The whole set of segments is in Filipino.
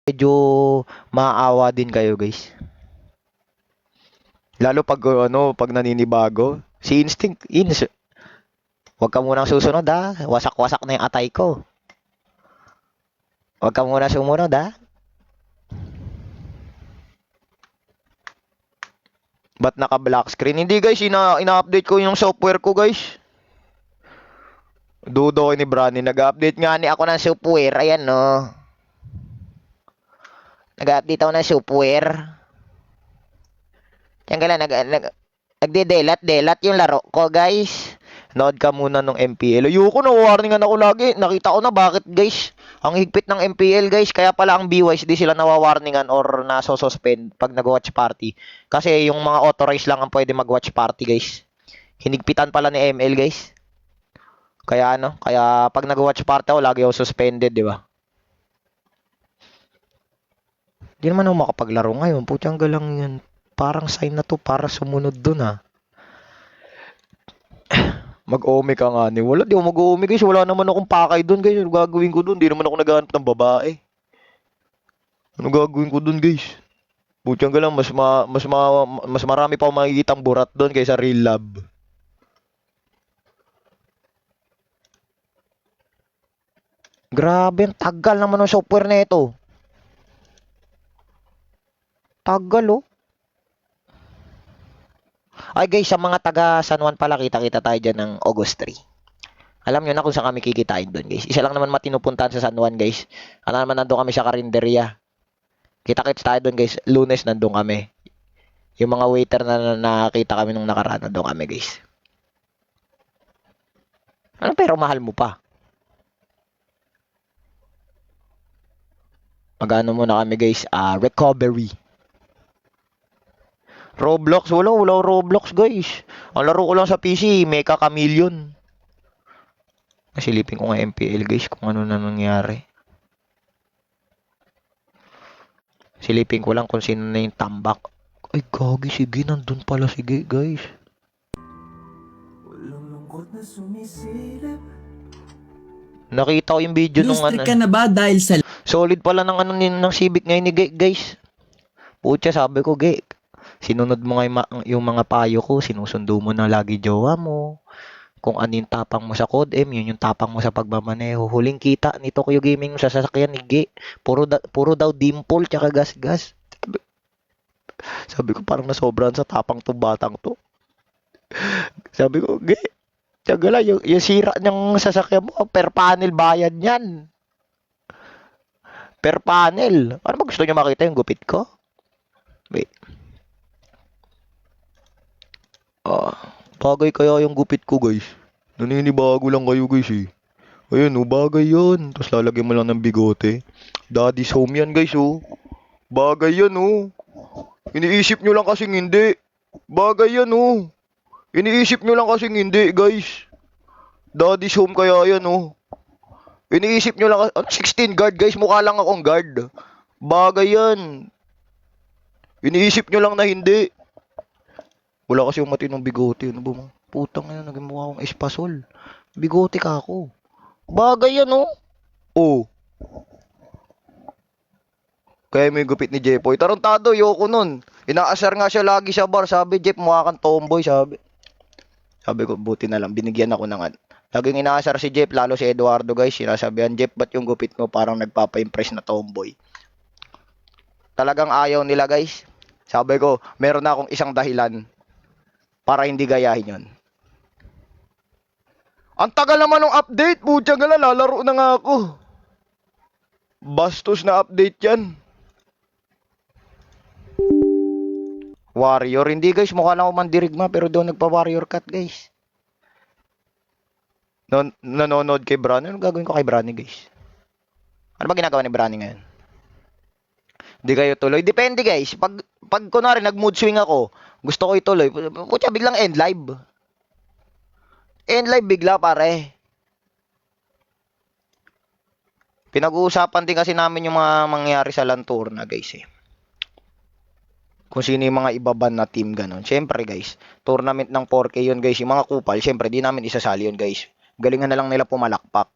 medyo maawa din kayo, guys. Lalo pag pag naninibago. Si Instinct, wag ka munang susunod ha. Wasak-wasak na yung atay ko. Wag ka muna sumunod ha. Ba't naka-black screen? Hindi guys, ina-update ko yung software ko guys. Dudo ko ni Brani. Nag-update nga ni ako ng software. Ayan no. Nag-update ako ng software. Yan ka lang, nagde-delat yung laro ko guys. Nood ka muna nung MPL. Ayoko na, warningan ako lagi. Nakita ko na bakit guys. Ang higpit ng MPL guys. Kaya pala ang BYs di sila nawawarningan or nasosuspend pag nag-watch party. Kasi yung mga authorized lang ang pwede mag-watch party guys. Hinigpitan pala ni ML guys. Kaya kaya pag nag-watch party ako, lagi ako suspended, di ba? Di naman ako makapaglaro ngayon. Putyang galang yan. Parang sign na to para sumunod dun ah. Mag-ome ka nga ni. Wala, di ako mag-ome guys. Wala naman akong pakay dun guys. Ano gagawin ko dun? Di naman ako naghahanap ng babae. Ano gagawin ko dun guys? Putyang galang, mas marami pa akong makikitang burat dun kaysa real love. Grabe, ang tagal naman ng software na ito. Tagal oh. Ay guys, sa mga taga San Juan pala, kita-kita tayo dyan ng August 3. Alam nyo na kung saan kami kikitain doon guys. Isa lang naman matinupuntahan sa San Juan guys. Ano naman, nandun kami sa Karinderya. Kita-kits tayo doon guys. Lunes nandun kami. Yung mga waiter na nakita kami nung nakaraan, nandun kami guys. Ano pero mahal mo pa? Magano muna kami guys, recovery. Roblox, wala Roblox guys. Ang laro ko lang sa PC, Mecha Chameleon. Nasilipin ko nga MPL guys kung ano na nangyari. Silipin ko lang kung sino na yung tambak. Ay gagi, sige, nandun pala sige guys. Nakita ko yung video nung Lustre ka na ba dahil sa solid pala ng ng Civic ngayon ni guys. Pucha, sabi ko, sinunod mo nga yung mga payo ko, sinusundo mo na lagi jowa mo. Kung ano yung tapang mo sa Code M, yun yung tapang mo sa pagmamaneho. Huling kita nito Kuya Gaming sa sasakyan ni G. Puro daw dimple tsaka gas-gas. Sabi ko parang nasobrahan sa tapang to batang to. Sabi ko, tiyaga lang, yung sira ng sasakyan mo, per panel bayad yan. Per panel. Ano ba gusto niyo makita yung gupit ko? Wait. Bagay kaya yung gupit ko guys. Naninibago lang kayo guys eh. Ayun bagay yun. Tapos lalagyan mo lang ng bigote. Daddy's home yan guys oh. Bagay yan oh. Iniisip nyo lang kasing hindi. Bagay yan oh. Iniisip nyo lang kasing hindi guys. Daddy's home kaya yan oh. Iniisip nyo lang, 16 guard guys, mukha lang akong guard. Bagay yan. Iniisip nyo lang na hindi. Wala kasi yung matinong bigote. Ano ba mo? Putang na, naging mukha akong espasol. Bigote ka ako. Bagay yan oh. Oh. Kaya may gupit ni Jepoy. Tarantado, yoko nun. Inaasar nga siya lagi sa bar. Sabi, Jeff, mukha kang tomboy, sabi. Sabi ko, buti na lang. Binigyan ako ng laging inaasar si Jeff, lalo si Eduardo guys. Sinasabihan, Jeff, ba't yung gupit mo parang nagpapa-impress na tomboy? Talagang ayaw nila guys. Sabi ko, meron na akong isang dahilan para hindi gayahin yon. Ang tagal naman ng update, putya gala, lalaro na nga ako. Bastos na update yan. Warrior, hindi guys, mukha lang ako mandirigma pero doon nagpa-warrior cut guys. Nanonood kay Brani. Ano gagawin ko kay Brani guys? Ano ba ginagawa ni Brani ngayon? Hindi kayo tuloy. Depende guys. Pag kunwari nag-mood swing ako, gusto ko ituloy. Putya, biglang end live. End live bigla pare. Pinag-uusapan din kasi namin yung mga mangyari sa Lanturna guys eh. Kung sino yung mga ibaban na team ganun. Siyempre guys, tournament ng 4K yun guys. Yung mga kupal, siyempre di namin isasali yun guys. Galingan na lang nila pumalakpak.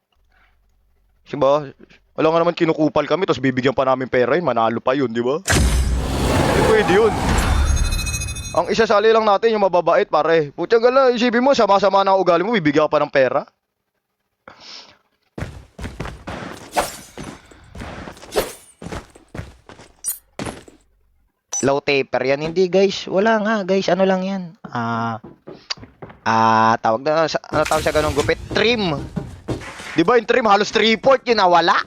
Diba? Wala nga naman kinukupal kami, tapos bibigyan pa namin pera yun, manalo pa yun, di ba? Hindi pwede yun. Ang isasali lang natin yung mababait, pare. Putyang gala, isipin mo, sama-sama na ang ugali mo, bibigyan ka pa ng pera. Low taper yan, hindi guys. Wala nga guys, ano lang yan. Tawag na, ano tawag sa ganung gupit? Trim. Di ba yung trim, halos 3/4 yun nawala?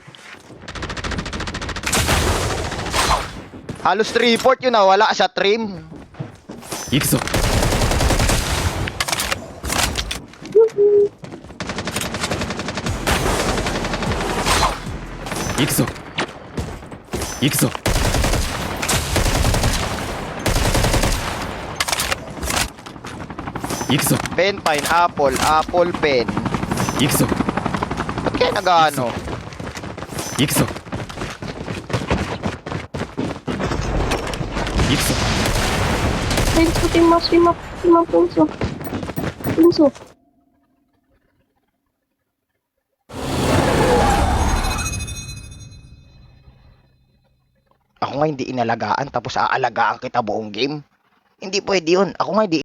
Halos 3/4 yun nawala sa trim. 行くぞ 行くぞ行くぞ 行くぞ Pen, pineapple, apple, pen. 行くぞ Ba't kaya nag-ano? 行くぞ行くぞ Punso, Tima, Punso. Punso. Ako nga hindi inalagaan tapos aalagaan kita buong game. Hindi pwede yun. Ako nga hindi